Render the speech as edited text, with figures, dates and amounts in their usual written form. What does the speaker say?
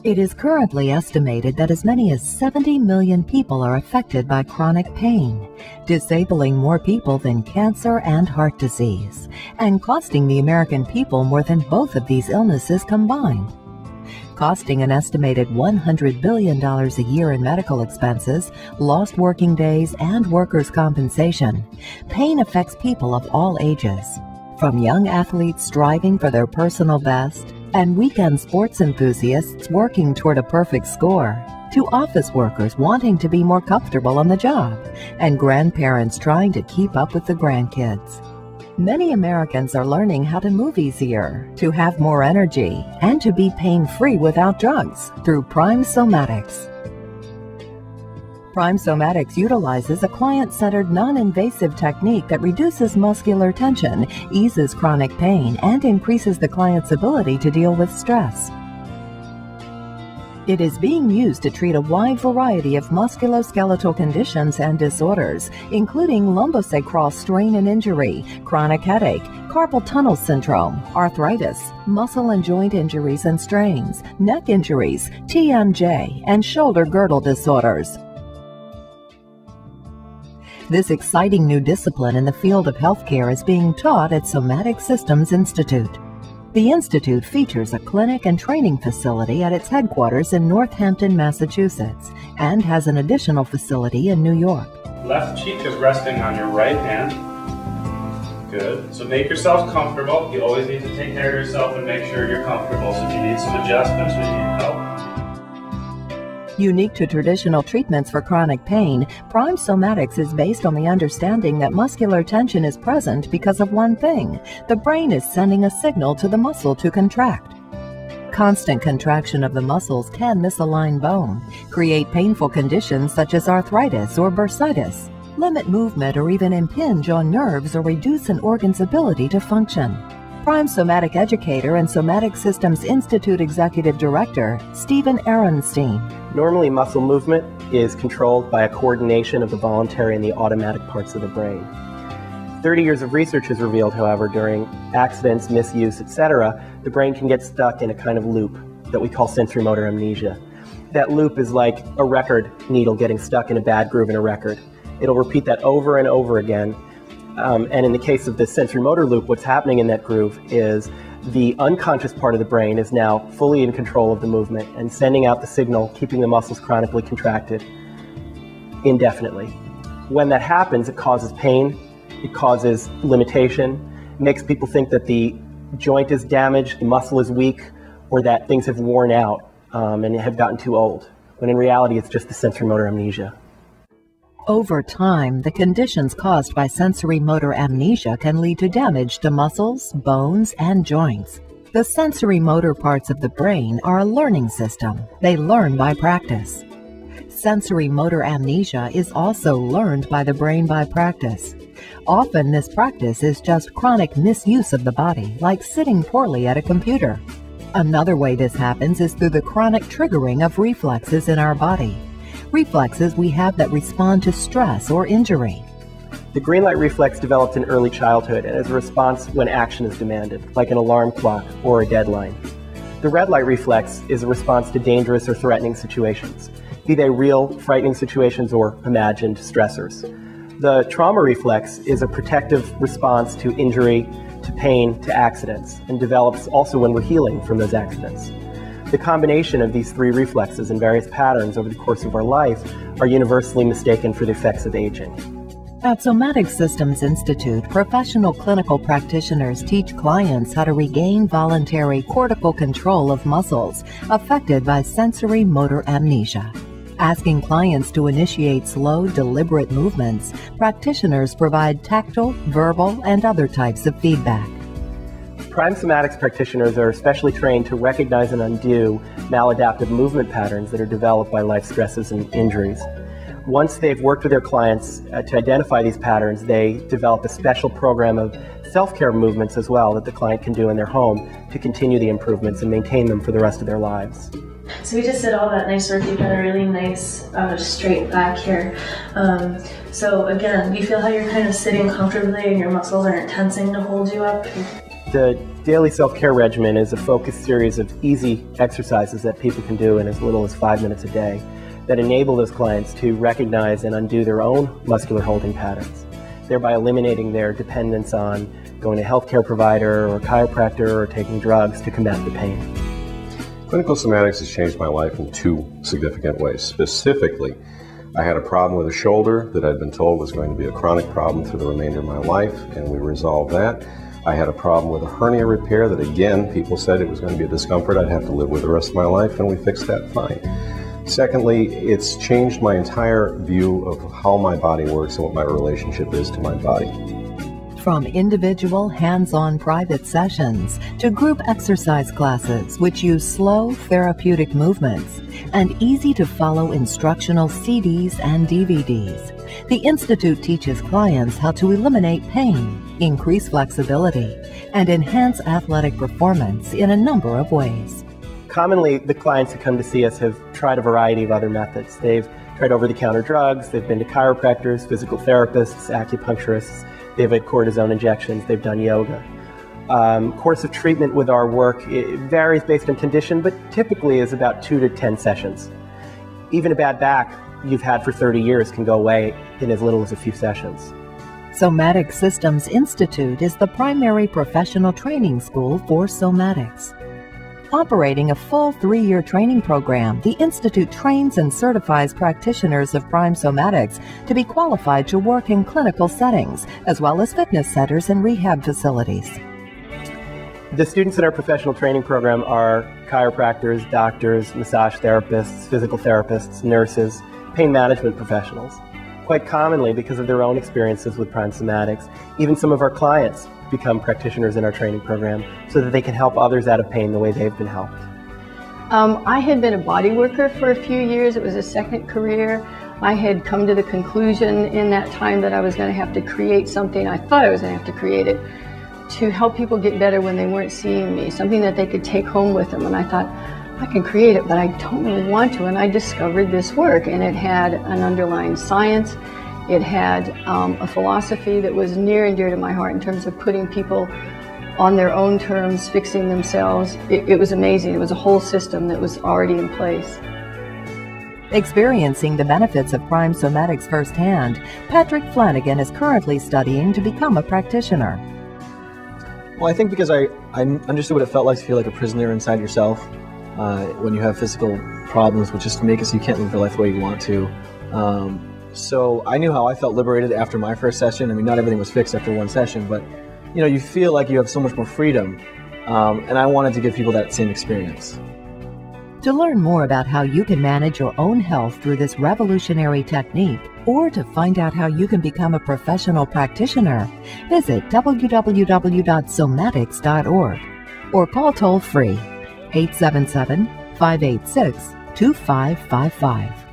It is currently estimated that as many as 70 million people are affected by chronic pain, disabling more people than cancer and heart disease, and costing the American people more than both of these illnesses combined. Costing an estimated $100 billion a year in medical expenses, lost working days, and workers' compensation, pain affects people of all ages, from young athletes striving for their personal best and weekend sports enthusiasts working toward a perfect score, to office workers wanting to be more comfortable on the job, and grandparents trying to keep up with the grandkids. Many Americans are learning how to move easier, to have more energy, and to be pain-free without drugs through Prime Somatics. Prime Somatics utilizes a client-centered, non-invasive technique that reduces muscular tension, eases chronic pain, and increases the client's ability to deal with stress. It is being used to treat a wide variety of musculoskeletal conditions and disorders, including lumbosacral strain and injury, chronic headache, carpal tunnel syndrome, arthritis, muscle and joint injuries and strains, neck injuries, TMJ, and shoulder girdle disorders. This exciting new discipline in the field of healthcare is being taught at Somatic Systems Institute. The Institute features a clinic and training facility at its headquarters in Northampton, Massachusetts, and has an additional facility in New York. Left cheek is resting on your right hand. Good. So make yourself comfortable. You always need to take care of yourself and make sure you're comfortable. So if you need some adjustments or you need help. Unique to traditional treatments for chronic pain, Prime Somatics is based on the understanding that muscular tension is present because of one thing: the brain is sending a signal to the muscle to contract. Constant contraction of the muscles can misalign bone, create painful conditions such as arthritis or bursitis, limit movement, or even impinge on nerves or reduce an organ's ability to function. Prime Somatic Educator and Somatic Systems Institute Executive Director, Stephen Ehrenstein. Normally, muscle movement is controlled by a coordination of the voluntary and the automatic parts of the brain. 30 years of research has revealed, however, during accidents, misuse, etc., the brain can get stuck in a kind of loop that we call sensory motor amnesia. That loop is like a record needle getting stuck in a bad groove in a record. It'll repeat that over and over again. And in the case of the sensory motor loop, what's happening in that groove is the unconscious part of the brain is now fully in control of the movement and sending out the signal, keeping the muscles chronically contracted indefinitely. When that happens, it causes pain, it causes limitation, makes people think that the joint is damaged, the muscle is weak, or that things have worn out and have gotten too old, when in reality it's just the sensory motor amnesia. Over time, the conditions caused by sensory motor amnesia can lead to damage to muscles, bones, and joints. The sensory motor parts of the brain are a learning system. They learn by practice. Sensory motor amnesia is also learned by the brain by practice. Often this practice is just chronic misuse of the body, like sitting poorly at a computer. Another way this happens is through the chronic triggering of reflexes in our body. Reflexes we have that respond to stress or injury. The green light reflex developed in early childhood and is a response when action is demanded, like an alarm clock or a deadline. The red light reflex is a response to dangerous or threatening situations, be they real, frightening situations or imagined stressors. The trauma reflex is a protective response to injury, to pain, to accidents, and develops also when we're healing from those accidents. The combination of these three reflexes and various patterns over the course of our life are universally mistaken for the effects of aging. At Somatic Systems Institute, professional clinical practitioners teach clients how to regain voluntary cortical control of muscles affected by sensory motor amnesia. Asking clients to initiate slow, deliberate movements, practitioners provide tactile, verbal, and other types of feedback. Prime Somatics practitioners are especially trained to recognize and undo maladaptive movement patterns that are developed by life stresses and injuries. Once they've worked with their clients to identify these patterns, they develop a special program of self-care movements as well that the client can do in their home to continue the improvements and maintain them for the rest of their lives. So we just did all that nice work. You've got a really nice straight back here. So again, you feel how you're kind of sitting comfortably and your muscles aren't tensing to hold you up? The daily self-care regimen is a focused series of easy exercises that people can do in as little as 5 minutes a day that enable those clients to recognize and undo their own muscular holding patterns, thereby eliminating their dependence on going to a healthcare provider or chiropractor or taking drugs to combat the pain. Clinical Somatics has changed my life in two significant ways. Specifically, I had a problem with a shoulder that I'd been told was going to be a chronic problem through the remainder of my life, and we resolved that. I had a problem with a hernia repair that, again, people said it was going to be a discomfort I'd have to live with the rest of my life, and we fixed that fine. Secondly, it's changed my entire view of how my body works and what my relationship is to my body. From individual hands-on private sessions to group exercise classes which use slow therapeutic movements and easy-to-follow instructional CDs and DVDs, the Institute teaches clients how to eliminate pain, increase flexibility, and enhance athletic performance in a number of ways. Commonly, the clients who come to see us have tried a variety of other methods. They've tried over-the-counter drugs, they've been to chiropractors, physical therapists, acupuncturists, they've had cortisone injections, they've done yoga. Course of treatment with our work, it varies based on condition, but typically is about 2 to 10 sessions. Even a bad back you've had for 30 years can go away in as little as a few sessions. Somatic Systems Institute is the primary professional training school for somatics. Operating a full 3-year training program, the Institute trains and certifies practitioners of Prime Somatics to be qualified to work in clinical settings, as well as fitness centers and rehab facilities. The students in our professional training program are chiropractors, doctors, massage therapists, physical therapists, nurses, pain management professionals. Quite commonly, because of their own experiences with Prime Somatics, even some of our clients become practitioners in our training program so that they can help others out of pain the way they've been helped. I had been a body worker for a few years. It was a second career. I had come to the conclusion in that time that I was going to have to create something. I thought I was going to have to create it to help people get better when they weren't seeing me, something that they could take home with them. And I thought, I can create it, but I don't really want to. And I discovered this work, and it had an underlying science. It had a philosophy that was near and dear to my heart in terms of putting people on their own terms, fixing themselves. It was amazing. It was a whole system that was already in place. Experiencing the benefits of Prime Somatics firsthand, Patrick Flanagan is currently studying to become a practitioner. Well, I think because I understood what it felt like to feel like a prisoner inside yourself when you have physical problems, which just make it so you can't live your life the way you want to. So I knew how I felt liberated after my first session. I mean, not everything was fixed after one session, but you know, you feel like you have so much more freedom. And I wanted to give people that same experience. To learn more about how you can manage your own health through this revolutionary technique, or to find out how you can become a professional practitioner, visit www.somatics.org or call toll-free 877-586-2555.